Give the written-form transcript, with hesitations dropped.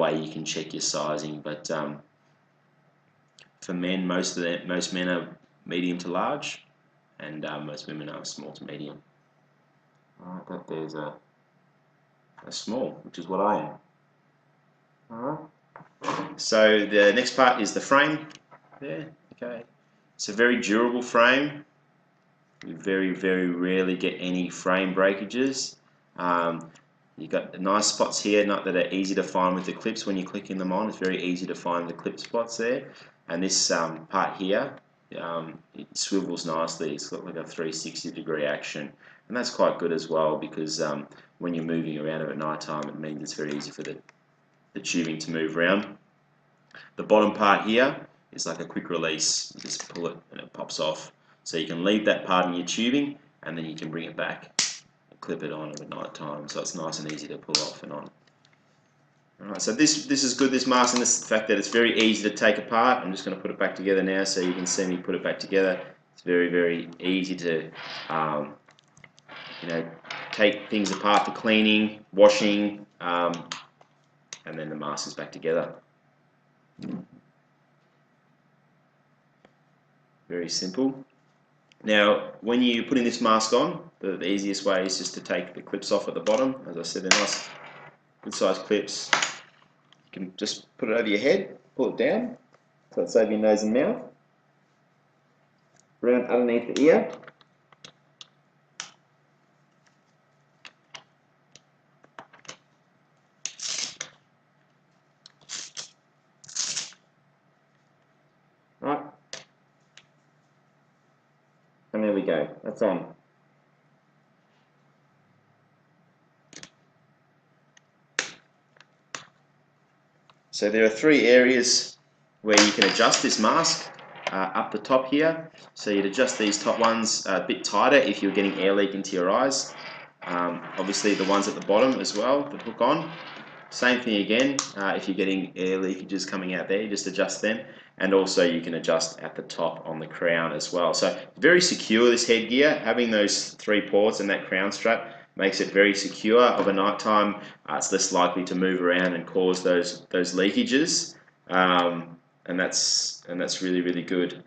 way you can check your sizing. But for men, most men are medium to large, and most women are small to medium. Alright, that there's a small, which is what I am. Alright. So the next part is the frame. There, okay. It's a very durable frame. You very, very rarely get any frame breakages. You've got nice spots here, not that are easy to find with the clips. When you're clicking them on, it's very easy to find the clip spots there. And this part here, it swivels nicely. It's got like a 360-degree action, and that's quite good as well, because when you're moving around at night time, it means it's very easy for the tubing to move around. The bottom part here is like a quick release. You just pull it and it pops off. So you can leave that part in your tubing, and then you can bring it back and clip it on at night time. So it's nice and easy to pull off and on. Alright, so this is good, this mask, and the fact that it's very easy to take apart. I'm just going to put it back together now so you can see me put it back together. It's very, very easy to you know, take things apart for cleaning, washing, and then the mask is back together. Very simple. Now, when you're putting this mask on, the easiest way is just to take the clips off at the bottom. As I said, they're nice, good sized clips. You can just put it over your head, pull it down, so it's over your nose and mouth, around underneath the ear. Right. And there we go, that's on. So there are 3 areas where you can adjust this mask up the top here. So you'd adjust these top ones a bit tighter if you're getting air leak into your eyes. Obviously the ones at the bottom as well that hook on. Same thing again, if you're getting air leakages coming out there, you just adjust them. And also you can adjust at the top on the crown as well. So very secure, this headgear. Having those 3 ports and that crown strap makes it very secure. Over night time, it's less likely to move around and cause those leakages, and that's really, really good.